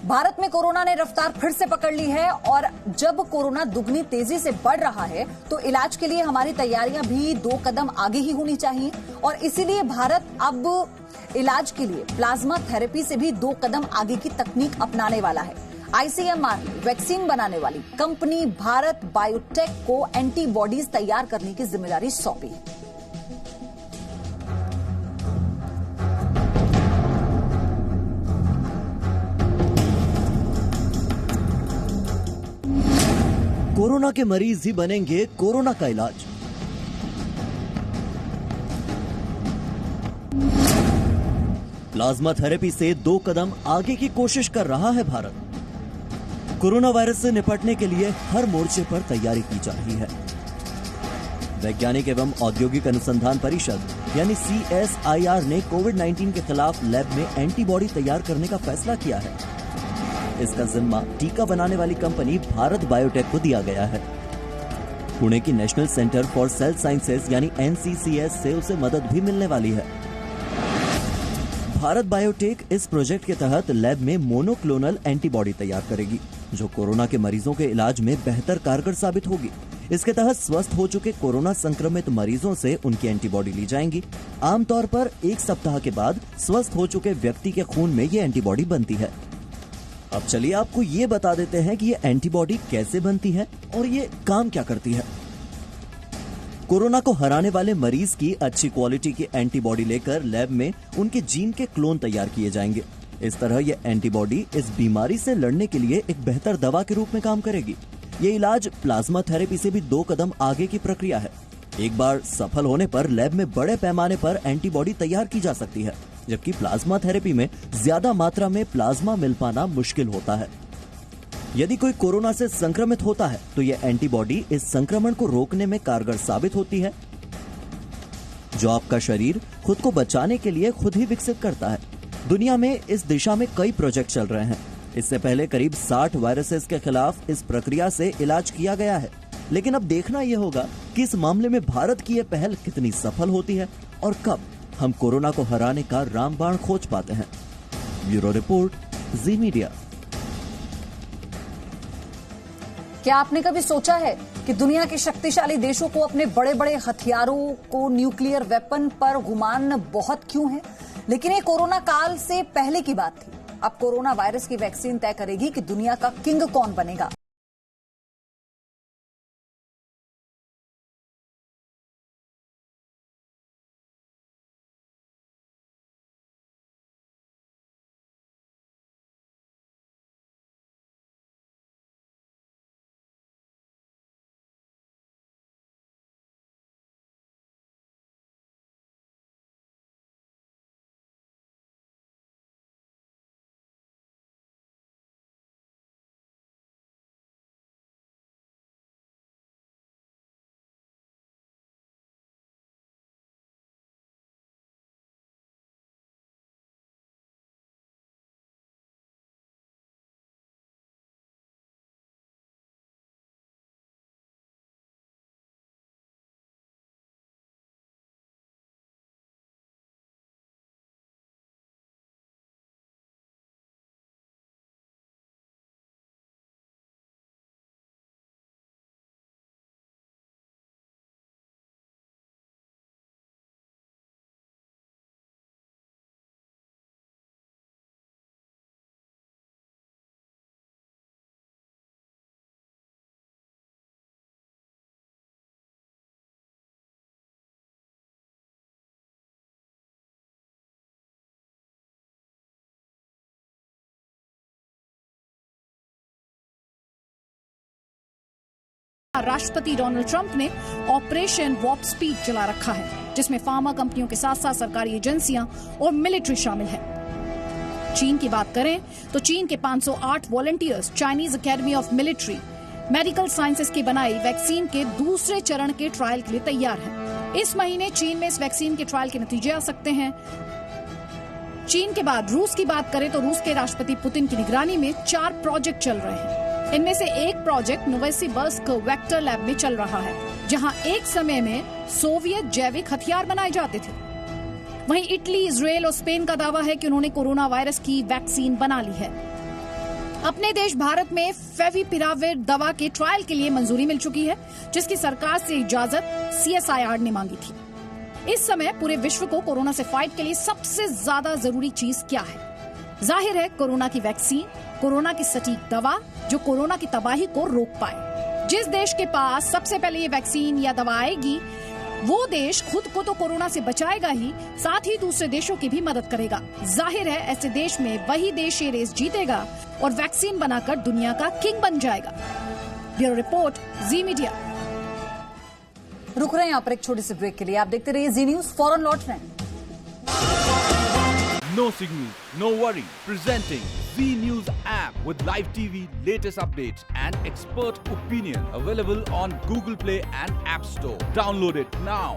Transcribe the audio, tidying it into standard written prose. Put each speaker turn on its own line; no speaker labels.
भारत में कोरोना ने रफ्तार फिर से पकड़ ली है और जब कोरोना दुगनी तेजी से बढ़ रहा है तो इलाज के लिए हमारी तैयारियां भी 2 कदम आगे ही होनी चाहिए और इसीलिए भारत अब इलाज के लिए प्लाज्मा थेरेपी से भी 2 कदम आगे की तकनीक अपनाने वाला है। आईसीएमआर ने वैक्सीन बनाने वाली कंपनी भारत बायोटेक को एंटीबॉडीज तैयार करने की जिम्मेदारी सौंपी है।
कोरोना के मरीज ही बनेंगे कोरोना का इलाज। प्लाज्मा थेरेपी से 2 कदम आगे की कोशिश कर रहा है भारत। कोरोना वायरस से निपटने के लिए हर मोर्चे पर तैयारी की जा रही है। वैज्ञानिक एवं औद्योगिक अनुसंधान परिषद यानी CSIR ने कोविड-19 के खिलाफ लैब में एंटीबॉडी तैयार करने का फैसला किया है। इसका जिम्मा टीका बनाने वाली कंपनी भारत बायोटेक को दिया गया है। पुणे की national centre for sale sciences यानी NCCS से उसे मदद भी मिलने वाली है। भारत बायोटेक इस प्रोजेक्ट के तहत लैब में मोनोक्लोनल एंटीबॉडी तैयार करेगी जो कोरोना के मरीजों के इलाज में बेहतर कारगर साबित होगी। इसके तहत स्वस्थ हो चुके कोरोना संक्रमित मरीजों से उनकी एंटीबॉडी ली जाएंगी। आमतौर पर 1 सप्ताह के बाद स्वस्थ हो चुके व्यक्ति के खून में ये एंटीबॉडी बनती है। अब चलिए आपको ये बता देते हैं कि ये एंटीबॉडी कैसे बनती है और ये काम क्या करती है। कोरोना को हराने वाले मरीज की अच्छी क्वालिटी की एंटीबॉडी लेकर लैब में उनके जीन के क्लोन तैयार किए जाएंगे। इस तरह ये एंटीबॉडी इस बीमारी से लड़ने के लिए एक बेहतर दवा के रूप में काम करेगी। ये इलाज प्लाज्मा थेरेपी से भी 2 कदम आगे की प्रक्रिया है। एक बार सफल होने पर लैब में बड़े पैमाने पर एंटीबॉडी तैयार की जा सकती है, जबकि प्लाज्मा थेरेपी में ज्यादा मात्रा में प्लाज्मा मिल पाना मुश्किल होता है। यदि कोई कोरोना से संक्रमित होता है तो यह एंटीबॉडी इस संक्रमण को रोकने में कारगर साबित होती है, जो आपका शरीर खुद को बचाने के लिए खुद ही विकसित करता है। दुनिया में इस दिशा में कई प्रोजेक्ट चल रहे हैं। इससे पहले करीब 60 वायरसेस के खिलाफ इस प्रक्रिया से इलाज किया गया है, लेकिन अब देखना यह होगा कि इस मामले में भारत की यह पहल कितनी सफल होती है और कब हम कोरोना को हराने का रामबाण खोज पाते हैं। ब्यूरो रिपोर्ट, जी मीडिया।
क्या आपने कभी सोचा है कि दुनिया के शक्तिशाली देशों को अपने बड़े बड़े हथियारों को न्यूक्लियर वेपन पर गुमान बहुत क्यों है? लेकिन ये कोरोना काल से पहले की बात थी। अब कोरोना वायरस की वैक्सीन तय करेगी कि दुनिया का किंग कौन बनेगा।
राष्ट्रपति डोनाल्ड ट्रंप ने ऑपरेशन वॉर्प स्पीड चला रखा है, जिसमें फार्मा कंपनियों के साथ साथ सरकारी एजेंसियां और मिलिट्री शामिल है। चीन की बात करें तो चीन के 508 volunteers Chinese academy of military medical sciences की बनाई वैक्सीन के दूसरे चरण के ट्रायल के लिए तैयार है। इस महीने चीन में इस वैक्सीन के ट्रायल के नतीजे आ सकते हैं। चीन के बाद रूस की बात करें तो रूस के राष्ट्रपति पुतिन की निगरानी में 4 प्रोजेक्ट चल रहे हैं। इनमें से एक प्रोजेक्ट नोवेसिबर्स्क वेक्टर लैब में चल रहा है, जहां एक समय में सोवियत जैविक हथियार बनाए जाते थे। वहीं इटली, इजरायल और स्पेन का दावा है कि उन्होंने कोरोना वायरस की वैक्सीन बना ली है। अपने देश भारत में फेविपिराविर दवा के ट्रायल के लिए मंजूरी मिल चुकी है, जिसकी सरकार से इजाजत CSIR ने मांगी थी। इस समय पूरे विश्व को कोरोना से फाइट के लिए सबसे ज्यादा जरूरी चीज क्या है? जाहिर है कोरोना की वैक्सीन, कोरोना की सटीक दवा जो कोरोना की तबाही को रोक पाए। जिस देश के पास सबसे पहले ये वैक्सीन या दवा आएगी, वो देश खुद को तो कोरोना से बचाएगा ही, साथ ही दूसरे देशों की भी मदद करेगा। जाहिर है ऐसे देश में वही देश ये रेस जीतेगा और वैक्सीन बनाकर दुनिया का किंग बन जाएगा। ब्यूरो रिपोर्ट, जी मीडिया।
रुक रहे हैं यहाँ पर एक छोटी सी ब्रेक के लिए। आप देखते रहिए जी न्यूज, फौरन लौट रहे हैं।
No signal, no worry. Presenting Z News app with live TV, latest updates and expert opinion. Available on Google Play and App Store. Download it now.